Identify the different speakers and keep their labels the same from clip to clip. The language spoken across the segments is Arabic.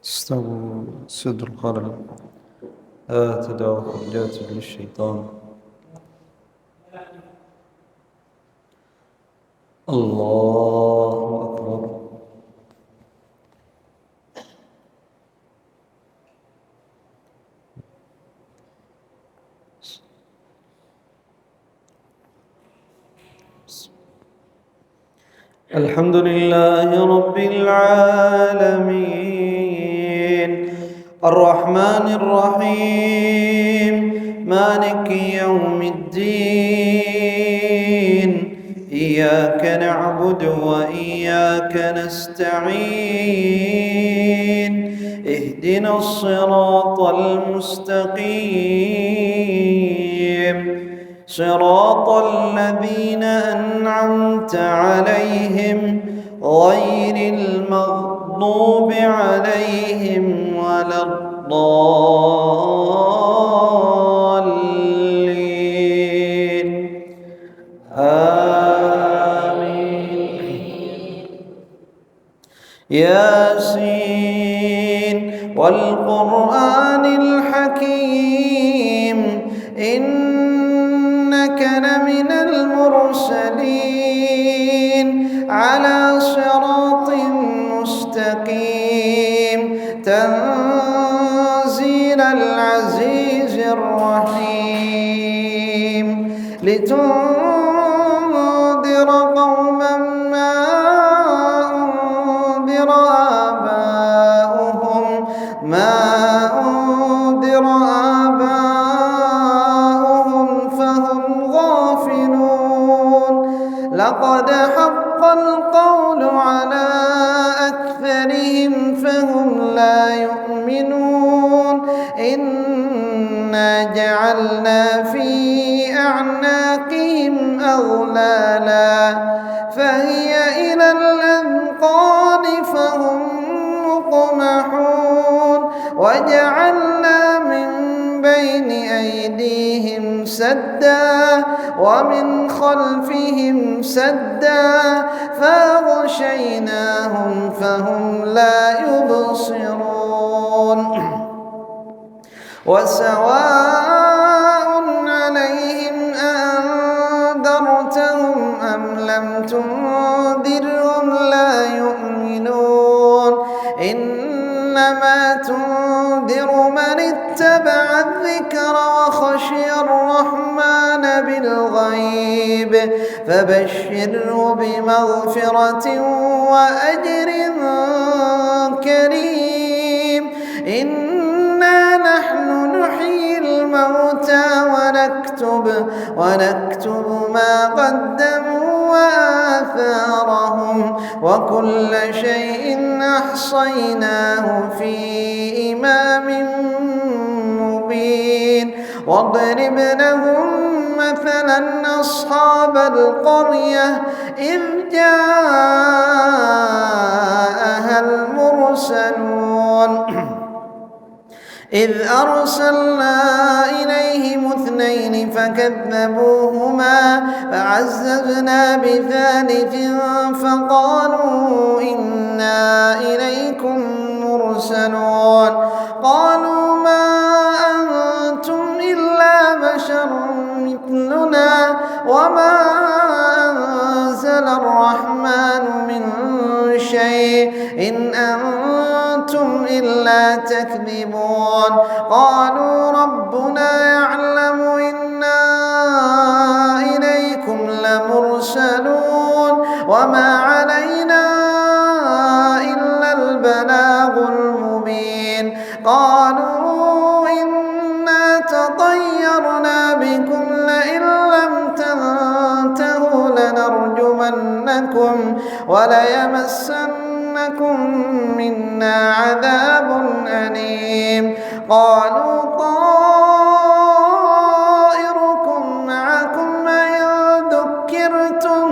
Speaker 1: استووا سد الخلل. تدعو خرجات للشيطان. الله أكبر. الحمد لله رب العالمين الرحمن الرحيم مالك يوم الدين إياك نعبد وإياك نستعين اهدنا الصراط المستقيم صراط الذين أنعمت عليهم غير المغضوب عليهم ولا الضالين آمين. ياسين والقرآن الحكيم إنك لمن المرسلين على صراط مستقيم تنزيل العزيز الرحيم لتنذر قوما ما أنذر آباؤهم فهم غافلون لقد حق القول على أكثرهم فهم لا يؤمنون إنا جعلنا في أعناقهم أغلالا فهي إلى الأذقان فهم مقمحون وجعلنا من بين أيديهم سدا ومن خلفهم سدا فأغشيناهم فهم لا يبصرون وسواء عليهم أأنذرتهم أم لم تنذرهم لا يؤمنون إنما تنذر من اتبع الذكر وخشي الرحمن بالغيب فبشره بمغفرة وأجر كريم إنا نحن نحيي الموتى ونكتب ما قدموا وآثارهم وكل شيء أحصيناه في إمام مبين واضرب لهم مثلا أصحاب القرية إذ جاءها المرسلون إذ أرسلنا إليهم اثنين فكذبوهما فعززنا بثالث فقالوا إنا إليكم مرسلون قالوا ما أنتم إلا بشر مثلنا وما أنزل الرحمن من شيء إن أنتم إلا تكذبون قالوا ربنا يعلم إنا إليكم لمرسلون وما علينا إلا البلاغ المبين قالوا إنا تطيرنا بكم لئن لم تنتهوا لنرجمنكم وليمسنكم منا عذاب أليم قالوا طائركم معكم إن ذكرتم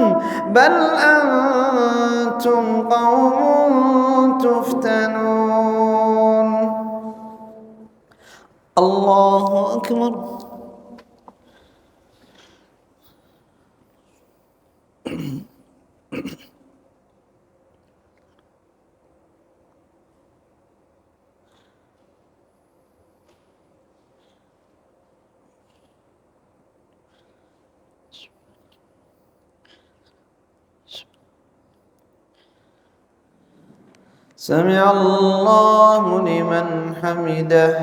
Speaker 1: بل أنتم قوم تفتنون الله أكبر. سمع الله لمن حمده.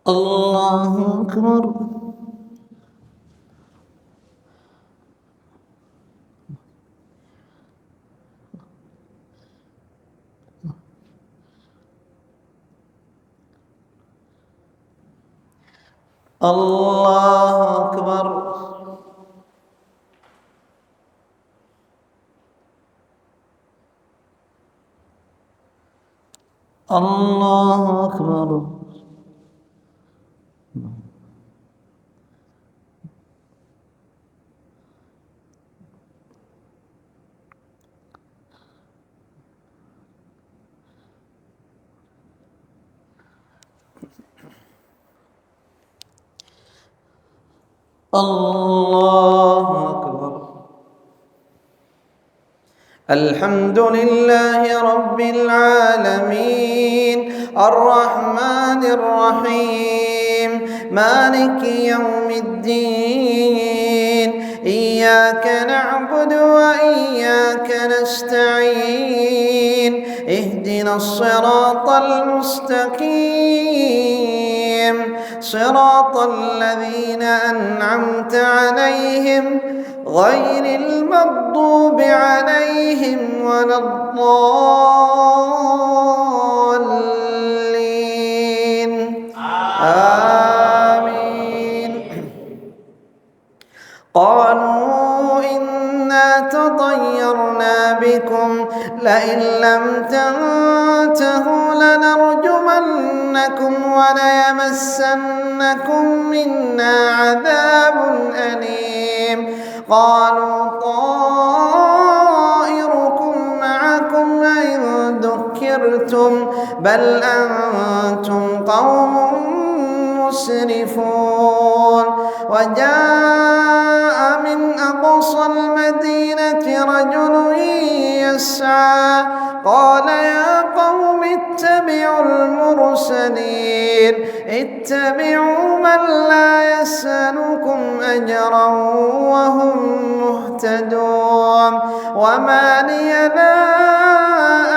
Speaker 1: الله أكبر. الله أكبر. الله أكبر. الله أكبر. الحمد لله رب العالمين الرحمن الرحيم مالك يوم الدين إياك نعبد وإياك نستعين اهدنا الصراط المستقيم صراط الذين أنعمت عليهم غير المغضوب عليهم ولا الضالين آمين. قالوا إنا تطيرنا بكم لئن لم تنتهوا لنرجمنكم وليمسنكم منا عذاب أليم. قالوا طائركم معكم إن ذكرتم بل أنتم قوم مسرفون. وجاء من أقصى المدينة رجل يسعى قال يا قوم اتبعوا المرسلين اتبعوا من لا يسألكم أجرا وهم مهتدون. وما لي لا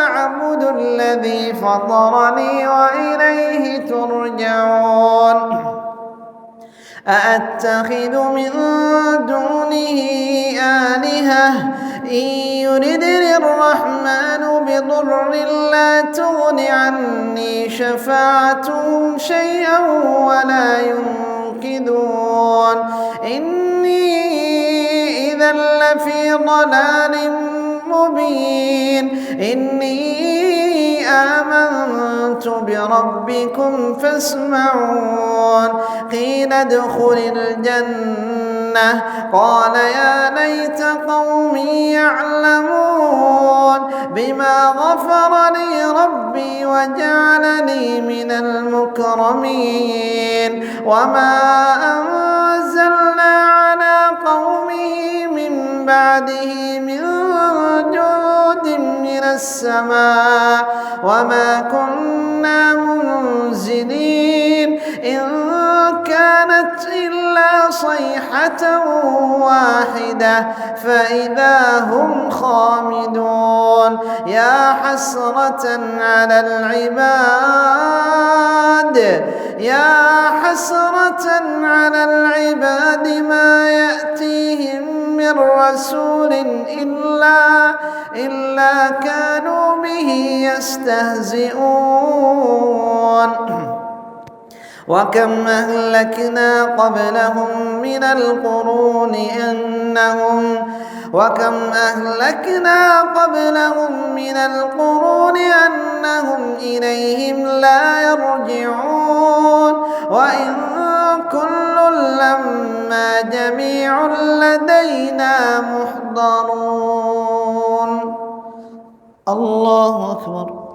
Speaker 1: أعبد الذي فطرني وإليه ترجعون. أأتخذ من دونه آلهة إن يردني الرحمن بضر لا تغن عني شفاعتهم شيئا ولا ينقذون. إني إذا لفي ضلال مبين. إني آمنت بربكم فاسمعون. قيل ادخل الجنة قال يا ليت قومي يعلمون بما غفر لي ربي وجعلني من المكرمين. وما أنزلنا على قومه من بعده من جود من السماء وما كنا منزلين إن كانت إلا صيحة واحدة فإذا هم خامدون. يا حسرة على العباد يا حسرة على العباد ما يأتيهم من رسول إلا كانوا به يستهزئون. وكم أهلكنا قبلهم من القرون أنهم إليهم لا يرجعون. وإن كل لما جميع لدينا محضرون. الله أكبر.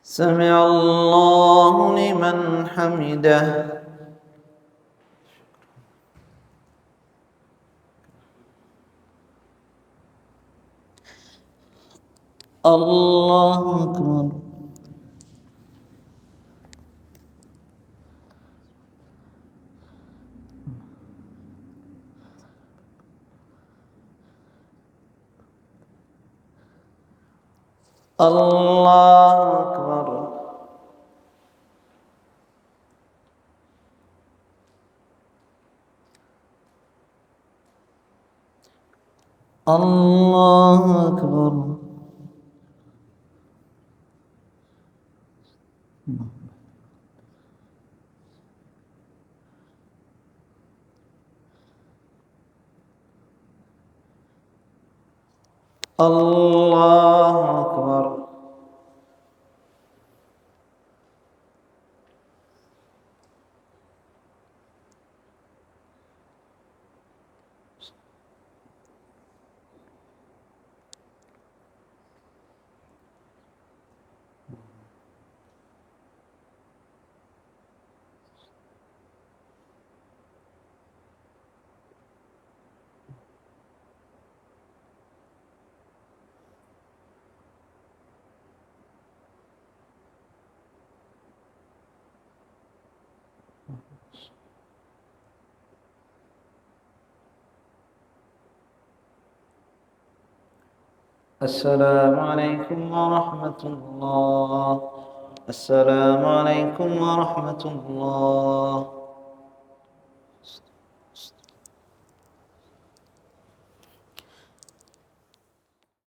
Speaker 1: سمع الله لمن حمده. الله أكبر. الله أكبر. الله أكبر. الله أكبر. السلام عليكم ورحمة الله. السلام عليكم ورحمة الله.